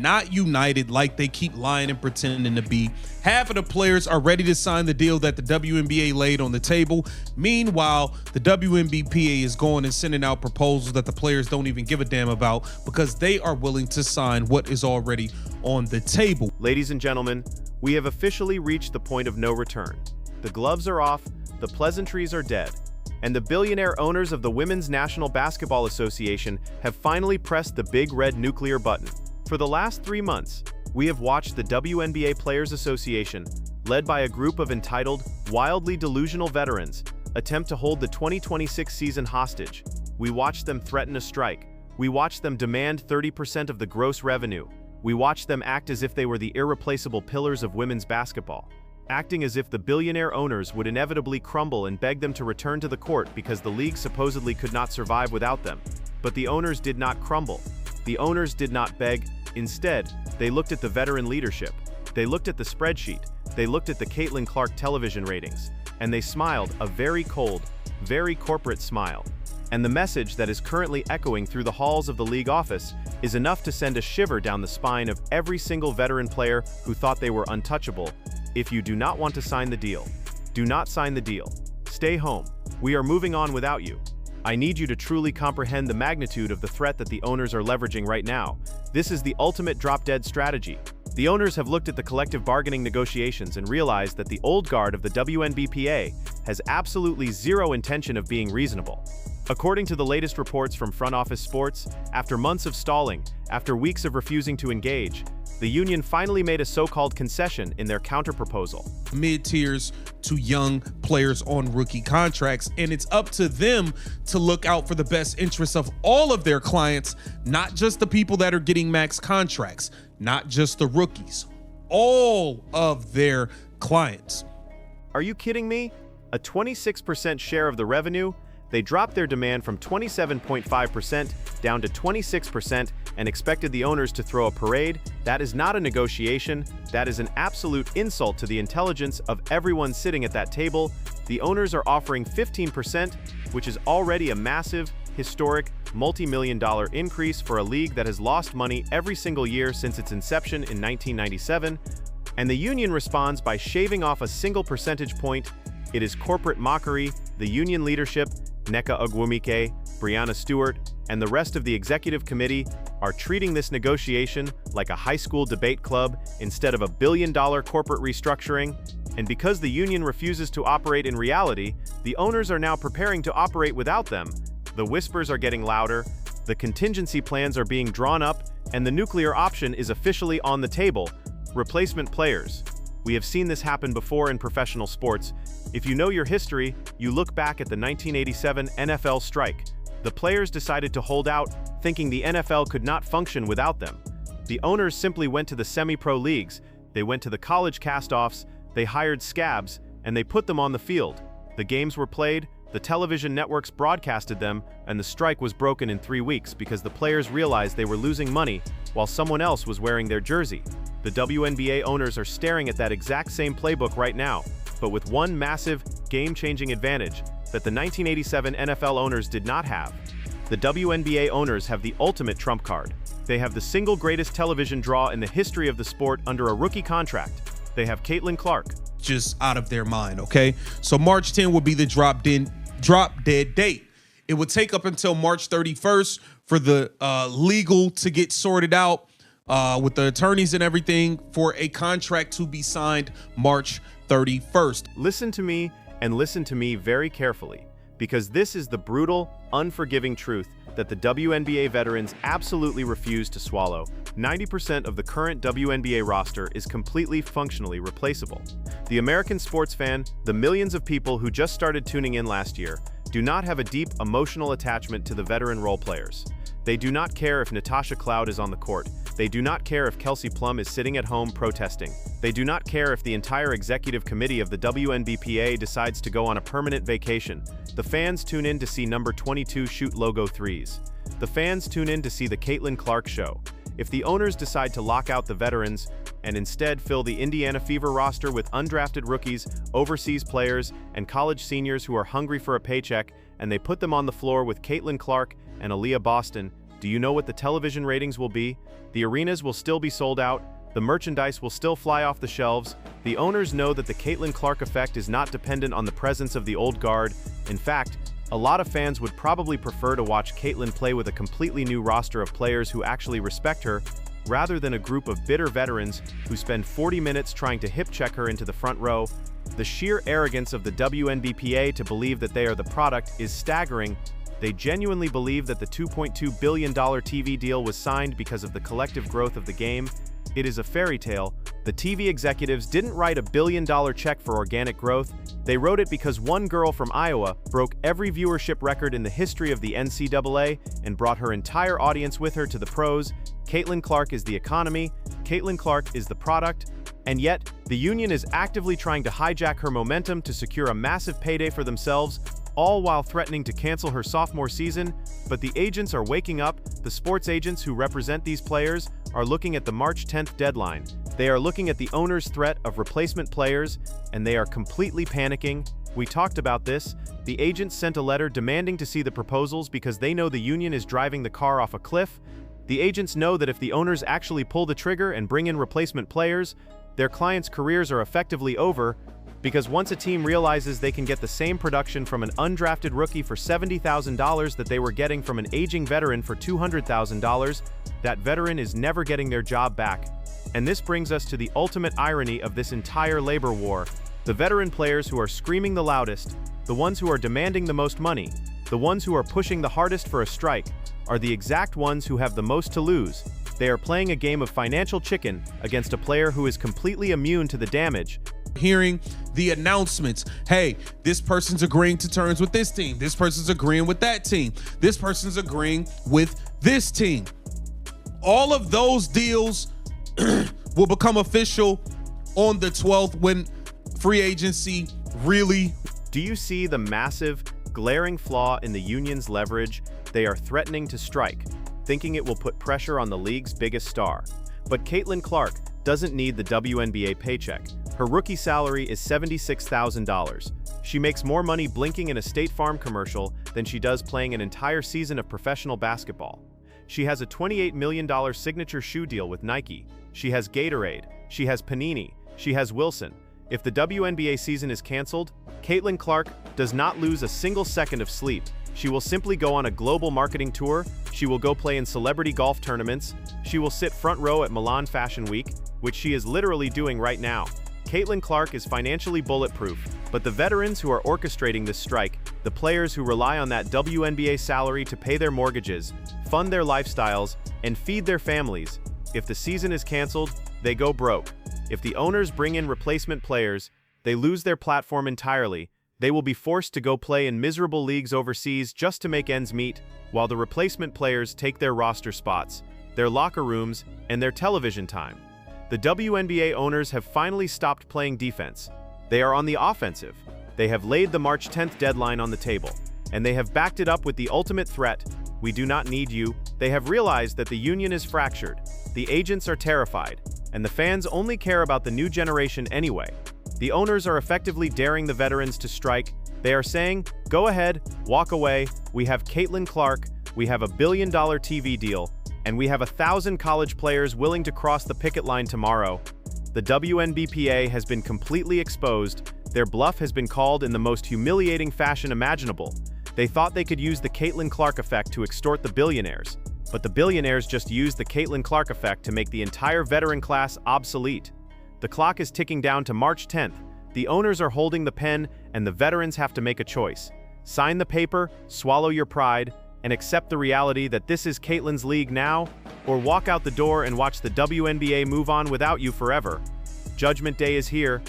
not united like they keep lying and pretending to be. Half of the players are ready to sign the deal that the WNBA laid on the table. Meanwhile, the WNBPA is going and sending out proposals that the players don't even give a damn about because they are willing to sign what is already on the table. Ladies and gentlemen, we have officially reached the point of no return. The gloves are off, the pleasantries are dead, and the billionaire owners of the Women's National Basketball Association have finally pressed the big red nuclear button. For the last 3 months, we have watched the WNBA Players Association, led by a group of entitled, wildly delusional veterans, attempt to hold the 2026 season hostage. We watched them threaten a strike. We watched them demand 30% of the gross revenue. We watched them act as if they were the irreplaceable pillars of women's basketball, acting as if the billionaire owners would inevitably crumble and beg them to return to the court because the league supposedly could not survive without them. But the owners did not crumble. The owners did not beg. Instead, they looked at the veteran leadership. They looked at the spreadsheet. They looked at the Caitlin Clark television ratings. And they smiled a very cold, very corporate smile. And the message that is currently echoing through the halls of the league office is enough to send a shiver down the spine of every single veteran player who thought they were untouchable. If you do not want to sign the deal, do not sign the deal. Stay home. We are moving on without you. I need you to truly comprehend the magnitude of the threat that the owners are leveraging right now. This is the ultimate drop-dead strategy. The owners have looked at the collective bargaining negotiations and realized that the old guard of the WNBPA has absolutely zero intention of being reasonable. According to the latest reports from Front Office Sports, after months of stalling, after weeks of refusing to engage, the union finally made a so-called concession in their counter-proposal. Mid-tiers to young players on rookie contracts, and it's up to them to look out for the best interests of all of their clients, not just the people that are getting max contracts, not just the rookies, all of their clients. Are you kidding me? A 26% share of the revenue? They dropped their demand from 27.5% down to 26% and expected the owners to throw a parade. That is not a negotiation. That is an absolute insult to the intelligence of everyone sitting at that table. The owners are offering 15%, which is already a massive, historic, multi-million-dollar increase for a league that has lost money every single year since its inception in 1997. And the union responds by shaving off a single percentage point. It is corporate mockery. The union leadership, Nneka Ogwumike, Breanna Stewart, and the rest of the executive committee are treating this negotiation like a high school debate club instead of a billion-dollar corporate restructuring. And because the union refuses to operate in reality, the owners are now preparing to operate without them. The whispers are getting louder, the contingency plans are being drawn up, and the nuclear option is officially on the table. Replacement players. We have seen this happen before in professional sports. If you know your history, you look back at the 1987 NFL strike. The players decided to hold out, thinking the NFL could not function without them. The owners simply went to the semi-pro leagues, they went to the college cast-offs, they hired scabs, and they put them on the field. The games were played, the television networks broadcasted them, and the strike was broken in 3 weeks because the players realized they were losing money while someone else was wearing their jersey. The WNBA owners are staring at that exact same playbook right now, but with one massive, game-changing advantage that the 1987 NFL owners did not have. The WNBA owners have the ultimate trump card. They have the single greatest television draw in the history of the sport under a rookie contract. They have Caitlin Clark. Just out of their mind, okay? So March 10 would be the drop dead date. It would take up until March 31st for the legal to get sorted out with the attorneys and everything for a contract to be signed March 31st. Listen to me and listen to me very carefully, because this is the brutal, unforgiving truth that the WNBA veterans absolutely refuse to swallow. 90% of the current WNBA roster is completely functionally replaceable. The American sports fan, the millions of people who just started tuning in last year, do not have a deep emotional attachment to the veteran role players. They do not care if Natasha Cloud is on the court. They do not care if Kelsey Plum is sitting at home protesting. They do not care if the entire executive committee of the WNBPA decides to go on a permanent vacation. The fans tune in to see number 22 shoot logo threes. The fans tune in to see the Caitlin Clark show. If the owners decide to lock out the veterans and instead fill the Indiana Fever roster with undrafted rookies, overseas players, and college seniors who are hungry for a paycheck, and they put them on the floor with Caitlin Clark and Aaliyah Boston, Do you know what the television ratings will be? The arenas will still be sold out. The merchandise will still fly off the shelves. The owners know that the Caitlin Clark effect is not dependent on the presence of the old guard. In fact, a lot of fans would probably prefer to watch Caitlin play with a completely new roster of players who actually respect her, rather than a group of bitter veterans who spend 40 minutes trying to hip-check her into the front row. The sheer arrogance of the WNBPA to believe that they are the product is staggering. They genuinely believe that the $2.2 billion TV deal was signed because of the collective growth of the game. It is a fairy tale. The TV executives didn't write $1 billion check for organic growth. They wrote it because one girl from Iowa broke every viewership record in the history of the NCAA and brought her entire audience with her to the pros. Caitlin Clark is the economy. Caitlin Clark is the product. And yet, the union is actively trying to hijack her momentum to secure a massive payday for themselves, all while threatening to cancel her sophomore season. But the agents are waking up. The sports agents who represent these players are looking at the March 10th deadline. They are looking at the owner's threat of replacement players, and they are completely panicking. We talked about this. The agents sent a letter demanding to see the proposals because they know the union is driving the car off a cliff. The agents know that if the owners actually pull the trigger and bring in replacement players, their clients' careers are effectively over, because once a team realizes they can get the same production from an undrafted rookie for $70,000 that they were getting from an aging veteran for $200,000, that veteran is never getting their job back. And this brings us to the ultimate irony of this entire labor war. The veteran players who are screaming the loudest, the ones who are demanding the most money, the ones who are pushing the hardest for a strike, are the exact ones who have the most to lose. They are playing a game of financial chicken against a player who is completely immune to the damage. Hearing the announcements, hey, this person's agreeing to terms with this team, this person's agreeing with that team, this person's agreeing with this team. All of those deals will become official on the 12th when free agency really... Do you see the massive, glaring flaw in the union's leverage? They are threatening to strike, thinking it will put pressure on the league's biggest star. But Caitlin Clark doesn't need the WNBA paycheck. Her rookie salary is $76,000. She makes more money blinking in a State Farm commercial than she does playing an entire season of professional basketball. She has a $28 million signature shoe deal with Nike. She has Gatorade. She has Panini. She has Wilson. If the WNBA season is canceled, Caitlin Clark does not lose a single second of sleep. She will simply go on a global marketing tour. She will go play in celebrity golf tournaments. She will sit front row at Milan Fashion Week, which she is literally doing right now. Caitlin Clark is financially bulletproof, but the veterans who are orchestrating this strike, the players who rely on that WNBA salary to pay their mortgages, fund their lifestyles, and feed their families, if the season is canceled, they go broke. If the owners bring in replacement players, they lose their platform entirely. They will be forced to go play in miserable leagues overseas just to make ends meet, while the replacement players take their roster spots, their locker rooms, and their television time. The WNBA owners have finally stopped playing defense. They are on the offensive. They have laid the March 10th deadline on the table, and they have backed it up with the ultimate threat: we do not need you. They have realized that the union is fractured, the agents are terrified, and the fans only care about the new generation anyway. The owners are effectively daring the veterans to strike. They are saying, go ahead, walk away, we have Caitlin Clark, we have $1 billion TV deal, and we have 1,000 college players willing to cross the picket line tomorrow. The WNBPA has been completely exposed. Their bluff has been called in the most humiliating fashion imaginable. They thought they could use the Caitlin Clark effect to extort the billionaires, but the billionaires just used the Caitlin Clark effect to make the entire veteran class obsolete. The clock is ticking down to March 10th. The owners are holding the pen, and the veterans have to make a choice. Sign the paper, swallow your pride, and accept the reality that this is Caitlin's league now, or walk out the door and watch the WNBA move on without you forever. Judgment Day is here,